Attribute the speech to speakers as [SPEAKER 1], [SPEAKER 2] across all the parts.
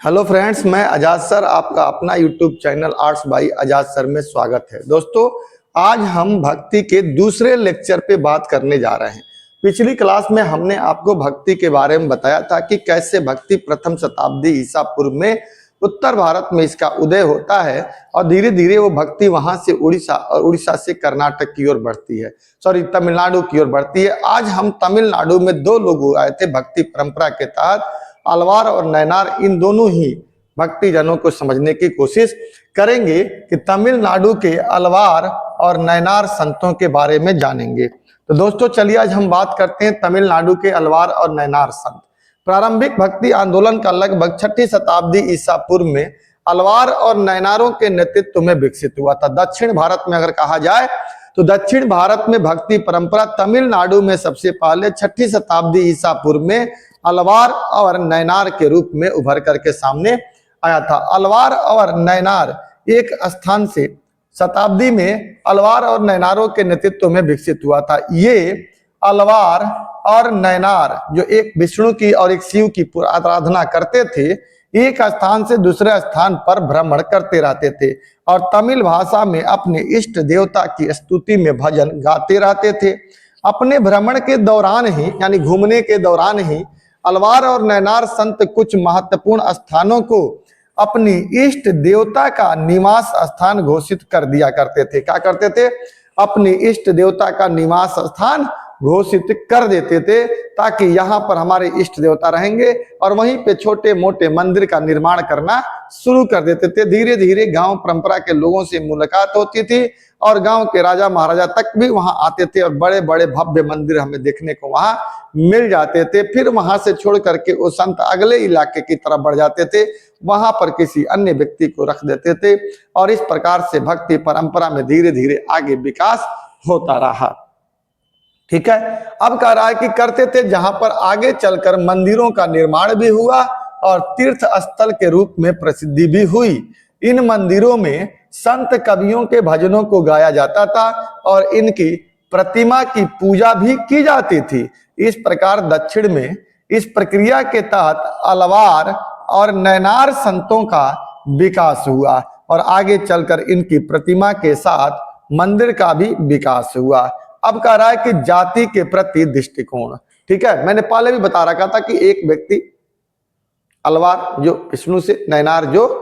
[SPEAKER 1] Hello friends, मैं आजाद sir आपका अपना YouTube channel arts by Azad sir में स्वागत है। दोस्तों, आज हम भक्ति के दूसरे लेक्चर पे बात करने जा रहे हैं। पिछली क्लास में हमने आपको भक्ति के बारे में बताया था कि कैसे भक्ति प्रथम शताब्दी ईसा पूर्व में उत्तर भारत में इसका उदय होता है और धीरे धीरे वो भक्ति वहां से उड़ीसा और उड़ीसा से कर्नाटक की ओर बढ़ती है, तमिलनाडु की ओर बढ़ती है। आज हम तमिलनाडु में दो लोग आए थे भक्ति परंपरा के तहत, अलवार और नैनार। इन दोनों ही भक्ति जनों को समझने की कोशिश करेंगे कि तमिलनाडु के अलवार और नैनार संतों के बारे में जानेंगे। तो दोस्तों, चलिए आज हम बात करते हैं तमिलनाडु के अलवार और नैनार संत। प्रारंभिक भक्ति आंदोलन का लगभग 6ठी शताब्दी ईसा पूर्व में अलवार और नैनारों के नेतृत्व में विकसित हुआ था। दक्षिण भारत में अगर कहा जाए तो दक्षिण भारत में भक्ति परंपरा तमिलनाडु में सबसे पहले 6ठी शताब्दी ईसा पूर्व में अलवार और नैनार के रूप में उभर करके सामने आया था। अलवार और नैनार एक स्थान से शताब्दी में अलवार और नैनारों के नेतृत्व में विकसित हुआ था। ये अलवार और नैनार जो एक विष्णु की और एक शिव की आराधना करते थे, एक स्थान से दूसरे स्थान पर भ्रमण करते रहते थे और तमिल भाषा में अपने इष्ट देवता की स्तुति में भजन गाते रहते थे। अपने भ्रमण के दौरान ही, यानी घूमने के दौरान ही, अलवार और नैनार संत कुछ महत्वपूर्ण स्थानों को अपनी इष्ट देवता का निवास स्थान घोषित कर दिया करते थे। क्या करते थे? अपनी इष्ट देवता का निवास स्थान घोषित कर देते थे ताकि यहाँ पर हमारे इष्ट देवता रहेंगे, और वहीं पे छोटे मोटे मंदिर का निर्माण करना शुरू कर देते थे। धीरे धीरे गांव परंपरा के लोगों से मुलाकात होती थी और गांव के राजा महाराजा तक भी वहां आते थे और बड़े बड़े भव्य मंदिर हमें देखने को वहां मिल जाते थे। फिर वहां से छोड़ करके वो संत अगले इलाके की तरफ बढ़ जाते थे, वहां पर किसी अन्य व्यक्ति को रख देते थे और इस प्रकार से भक्ति परंपरा में धीरे धीरे आगे विकास होता रहा। ठीक है, अब कह रहा है कि करते थे, जहां पर आगे चलकर मंदिरों का निर्माण भी हुआ और तीर्थ स्थल के रूप में प्रसिद्धि भी हुई। इन मंदिरों में संत कवियों के भजनों को गाया जाता था और इनकी प्रतिमा की पूजा भी की जाती थी। इस प्रकार दक्षिण में इस प्रक्रिया के तहत अलवार और नैनार संतों का विकास हुआ और आगे चलकर इनकी प्रतिमा के साथ मंदिर का भी विकास हुआ। अब कह रहा है कि जाति के प्रति दृष्टिकोण। ठीक है, मैंने पहले भी बता रखा था कि एक व्यक्ति अलवार जो विष्णु से, नैनार जो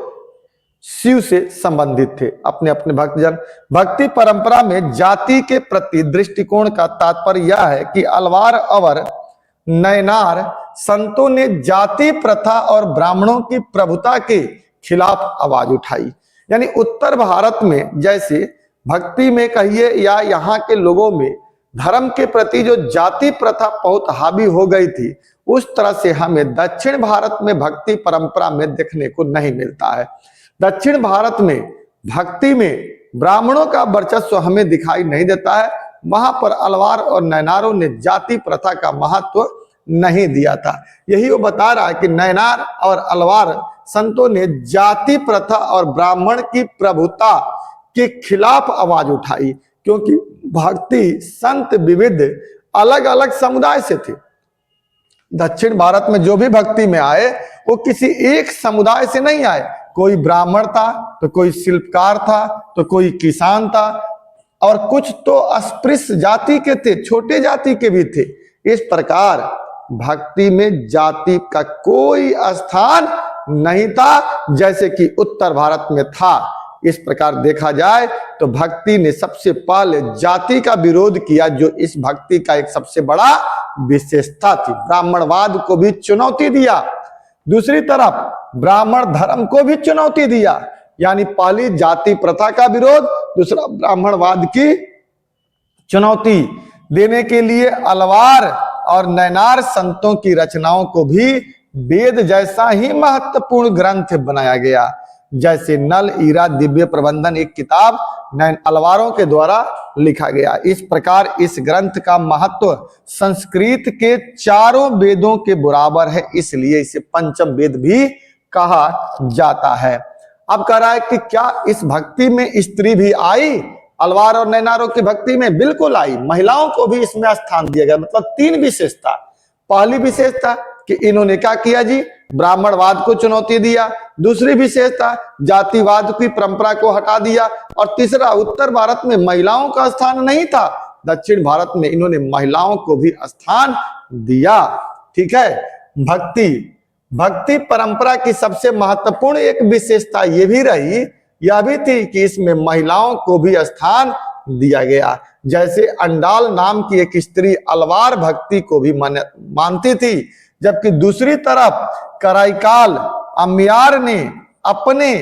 [SPEAKER 1] शिव से संबंधित थे। अपने अपने भक्तजन भक्ति परंपरा में जाति के प्रति दृष्टिकोण का तात्पर्य यह है कि अलवार और नैनार संतों ने जाति प्रथा और ब्राह्मणों की प्रभुता के खिलाफ आवाज उठाई। यानी उत्तर भारत में जैसे भक्ति में कहिए या यहाँ के लोगों में धर्म के प्रति जो जाति प्रथा बहुत हावी हो गई थी, उस तरह से हमें दक्षिण भारत में भक्ति परंपरा में देखने को नहीं मिलता है। दक्षिण भारत में भक्ति में ब्राह्मणों का वर्चस्व हमें दिखाई नहीं देता है। वहां पर अलवार और नैनारों ने जाति प्रथा का महत्व नहीं दिया था। यही वो बता रहा है कि नैनार और अलवार संतों ने जाति प्रथा और ब्राह्मण की प्रभुता के खिलाफ आवाज उठाई, क्योंकि भक्ति संत विविध अलग अलग समुदाय से थे। दक्षिण भारत में जो भी भक्ति में आए वो किसी एक समुदाय से नहीं आए। कोई ब्राह्मण था तो कोई शिल्पकार था तो कोई किसान था और कुछ तो अस्पृश्य जाति के थे, छोटे जाति के भी थे। इस प्रकार भक्ति में जाति का कोई स्थान नहीं था जैसे कि उत्तर भारत में था। इस प्रकार देखा जाए तो भक्ति ने सबसे पहले जाति का विरोध किया, जो इस भक्ति का एक सबसे बड़ा विशेषता थी। ब्राह्मणवाद को भी चुनौती दिया, दूसरी तरफ ब्राह्मण धर्म को भी चुनौती दिया। यानी पहली जाति प्रथा का विरोध, दूसरा ब्राह्मणवाद की चुनौती देने के लिए अलवार और नैनार संतों की रचनाओं को भी वेद जैसा ही महत्वपूर्ण ग्रंथ बनाया गया। जैसे नल ईरा दिव्य प्रबंधन एक किताब नैन अलवारों के द्वारा लिखा गया। इस प्रकार इस ग्रंथ का महत्व संस्कृत के चारों वेदों के बराबर है, इसलिए इसे पंचम वेद भी कहा जाता है। अब कह रहा है कि क्या इस भक्ति में स्त्री भी आई? अलवार और नैनारों की भक्ति में बिल्कुल आई। महिलाओं को भी इसमें स्थान दिया गया। मतलब तीन विशेषता। पहली विशेषता कि इन्होंने क्या किया जी, ब्राह्मणवाद को चुनौती दिया। दूसरी विशेषता, जातिवाद की परंपरा को हटा दिया। और तीसरा, उत्तर भारत में महिलाओं का स्थान नहीं था, दक्षिण भारत में इन्होंने महिलाओं को भी स्थान दिया। ठीक है। भक्ति परंपरा की सबसे महत्वपूर्ण एक विशेषता ये भी रही, यह भी थी कि इसमें महिलाओं को भी स्थान दिया गया। जैसे अंडाल नाम की एक स्त्री अलवार भक्ति को भी मानती थी, जबकि दूसरी तरफ कराईकाल अम्बियार ने अपने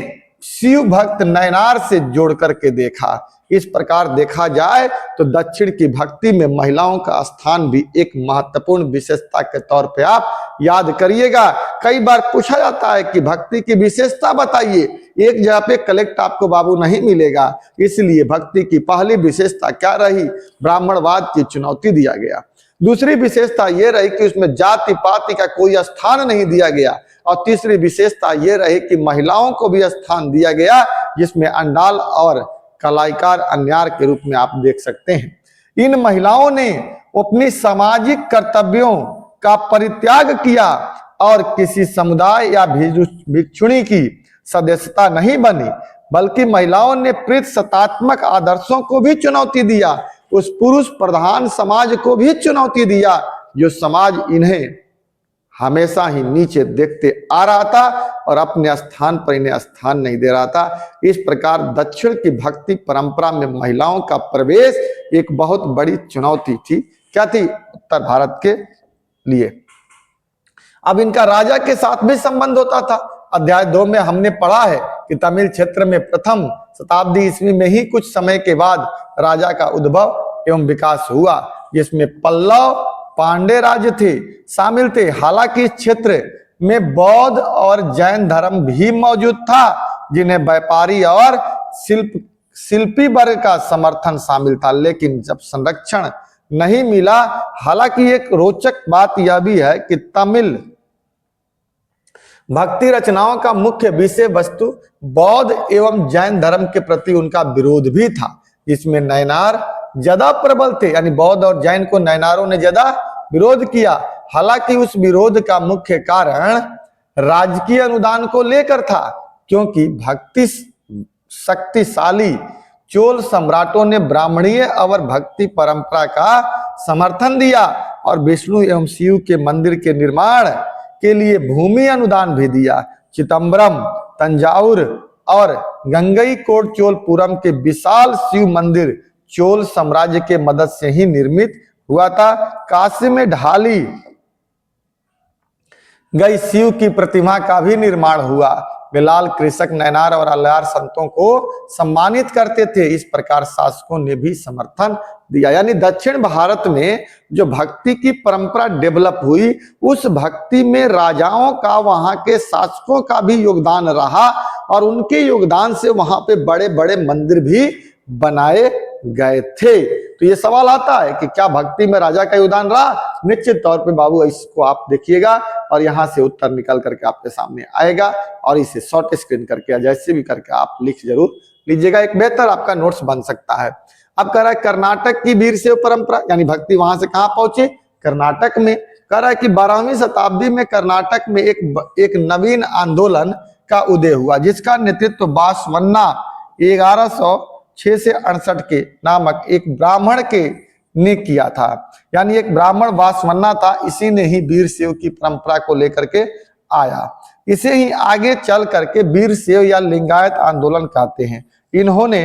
[SPEAKER 1] शिव भक्त नयनार से जोड़ करके देखा। इस प्रकार देखा जाए तो दक्षिण की भक्ति में महिलाओं का स्थान भी एक महत्वपूर्ण विशेषता के तौर पे आप याद करिएगा। कई बार पूछा जाता है कि भक्ति की विशेषता बताइए, एक जगह पे कलेक्ट आपको बाबू नहीं मिलेगा। इसलिए भक्ति की पहली विशेषता क्या रही? ब्राह्मणवाद की चुनौती दिया गया। दूसरी विशेषता यह रही कि उसमें जाति पाति का कोई स्थान नहीं दिया गया। और तीसरी विशेषता यह रही कि महिलाओं को भी स्थान दिया गया, जिसमें अंडाल और कलाईकार अन्यार के रूप में आप देख सकते हैं। इन महिलाओं ने अपनी सामाजिक कर्तव्यों का परित्याग किया और किसी समुदाय या भिक्षुणी की सदस्यता नहीं बनी, बल्कि महिलाओं ने प्रीतिसत्तात्मक आदर्शों को भी चुनौती दिया, उस पुरुष प्रधान समाज को भी चुनौती दिया जो समाज इन्हें हमेशा ही नीचे देखते आ रहा था और अपने स्थान पर इन्हें स्थान नहीं दे रहा था। इस प्रकार दक्षिण की भक्ति परंपरा में महिलाओं का प्रवेश एक बहुत बड़ी चुनौती थी। क्या थी? उत्तर भारत के लिए। अब इनका राजा के साथ भी संबंध होता था। अध्याय 2 में हमने पढ़ा है कि तमिल क्षेत्र में प्रथम शताब्दी ईस्वी में ही कुछ समय के बाद राजा का उद्भव एवं विकास हुआ, जिसमें पल्लव पांडे राज्य थे शामिल थे। हालांकि इस क्षेत्र में बौद्ध और जैन धर्म भी मौजूद था, जिन्हें व्यापारी और शिल्पी वर्ग का समर्थन शामिल था, लेकिन जब संरक्षण नहीं मिला। हालांकि एक रोचक बात यह भी है कि तमिल भक्ति रचनाओं का मुख्य विषय वस्तु बौद्ध एवं जैन धर्म के प्रति उनका विरोध भी था, जिसमें नयनार ज्यादा प्रबल थे। यानी बौद्ध और जैन को नयनारों ने ज्यादा विरोध किया। हालांकि उस विरोध का मुख्य कारण राजकीय अनुदान को लेकर था, क्योंकि भक्ति शक्तिशाली चोल सम्राटों ने ब्राह्मणीय और भक्ति परंपरा का समर्थन दिया और विष्णु एवं शिव के मंदिर के निर्माण के लिए भूमि अनुदान भी दिया। चिदम्बरम, तंजावुर और गंगईकोट चोलपुरम के विशाल शिव मंदिर चोल साम्राज्य के मदद से ही निर्मित हुआ था। काशी में ढाली गई शिव की प्रतिमा का भी निर्माण हुआ। बिलाल कृषक, नयनार और अल्लार संतों को सम्मानित करते थे। इस प्रकार शासकों ने भी समर्थन दिया। यानी दक्षिण भारत में जो भक्ति की परंपरा डेवलप हुई, उस भक्ति में राजाओं का, वहां के शासकों का भी योगदान रहा और उनके योगदान से वहां पे बड़े बड़े मंदिर भी बनाए गए थे। तो ये सवाल आता है कि क्या भक्ति में राजा का योगदान रहा? निश्चित तौर पे बाबू इसको आप देखिएगा और यहाँ से उत्तर निकल करके आपके सामने आएगा और इसे शॉर्ट स्क्रीन करके या जैसे भी करके आप लिख जरूर लीजिएगा, एक बेहतर आपका नोट्स बन सकता है। अब कह रहा है कर्नाटक की वीरशैव परंपरा, यानी भक्ति वहां से कहां पहुंचे? कर्नाटक में। कह रहा है कि 12वीं शताब्दी में कर्नाटक में एक नवीन आंदोलन का उदय हुआ, जिसका नेतृत्व बासवन्ना 1106 से 68 के नामक एक ब्राह्मण के ने किया था। यानी एक ब्राह्मण बासवन्ना था, इसी ने ही वीरशैव की परंपरा को लेकर के आया। इसे ही आगे चल करके वीरशैव या लिंगायत आंदोलन कहते हैं। इन्होंने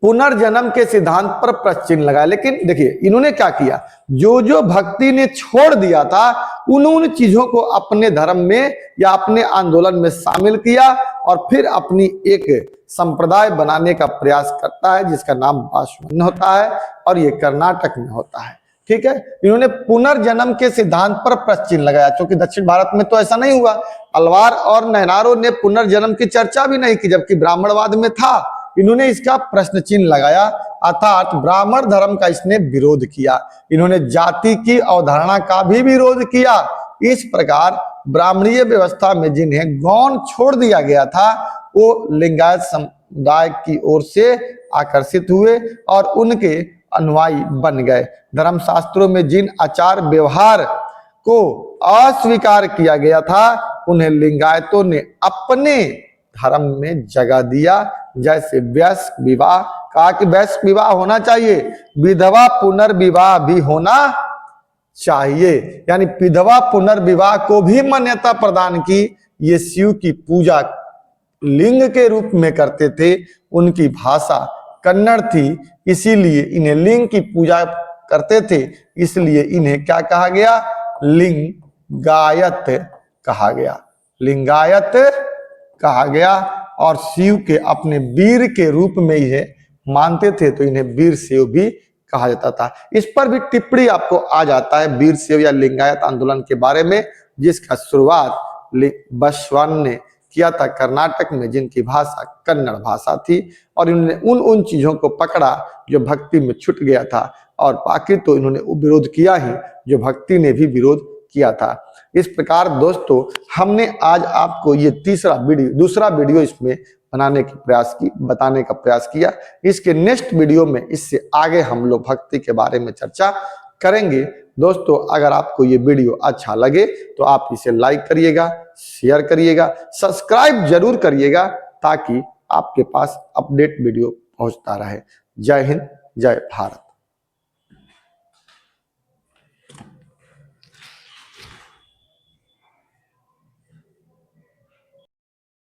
[SPEAKER 1] पुनर्जन्म के सिद्धांत पर प्रश्न चिन्ह लगाया। लेकिन देखिए इन्होंने क्या किया, जो जो भक्ति ने छोड़ दिया था उन चीजों को अपने धर्म में या अपने आंदोलन में शामिल किया और फिर अपनी एक संप्रदाय बनाने का प्रयास करता है, जिसका नाम बासवन्न होता है और ये कर्नाटक में होता है। ठीक है। इन्होंने पुनर्जन्म के सिद्धांत पर प्रश्न चिन्ह लगाया, क्योंकि दक्षिण भारत में तो ऐसा नहीं हुआ। अलवार और नयनारों ने पुनर्जन्म की चर्चा भी नहीं की, जबकि ब्राह्मणवाद में था। इन्होंने इसका प्रश्न चिन्ह लगाया, अर्थात ब्राह्मण धर्म का इसने विरोध किया। इन्होंने जाति की अवधारणा का भी विरोध किया। इस प्रकार ब्राह्मणीय व्यवस्था में जिन्हें गौण छोड़ दिया गया था, वो लिंगायत समुदाय की ओर से आकर्षित हुए और उनके अनुयायी बन गए। धर्मशास्त्रों में जिन आचार व्यवहार को अस्वीकार किया गया था, उन्हें लिंगायतों ने अपने धर्म में जगह दिया। जैसे वयस्क विवाह, कहा कि वयस्क विवाह होना चाहिए, विधवा पुनर्विवाह भी होना चाहिए, यानी विधवा पुनर्विवाह को भी मान्यता प्रदान की। ये शिव की पूजा लिंग के रूप में करते थे, उनकी भाषा कन्नड़ थी, इसीलिए इन्हें लिंग की पूजा करते थे, इसलिए इन्हें क्या कहा गया, लिंगायत कहा गया, लिंगायत कहा गया। और शिव के अपने वीर के रूप में इन्हें मानते थे, तो इन्हें वीर शिव भी कहा जाता था। इस पर भी टिप्पणी आपको आ जाता है वीर शिव या लिंगायत आंदोलन के बारे में, जिसका शुरुआत बसवन ने किया था कर्नाटक में, जिनकी भाषा कन्नड़ भाषा थी। और इन्होंने उन चीजों को पकड़ा जो भक्ति में छूट गया था, और बाकी तो इन्होंने विरोध किया ही जो भक्ति ने भी विरोध किया था। इस प्रकार दोस्तों हमने आज आपको ये दूसरा वीडियो इसमें बनाने की बताने का प्रयास किया। इसके नेक्स्ट वीडियो में इससे आगे हम लोग भक्ति के बारे में चर्चा करेंगे। दोस्तों अगर आपको ये वीडियो अच्छा लगे तो आप इसे लाइक करिएगा, शेयर करिएगा, सब्सक्राइब जरूर करिएगा, ताकि आपके पास अपडेट वीडियो पहुंचता रहे। जय हिंद, जय भारत।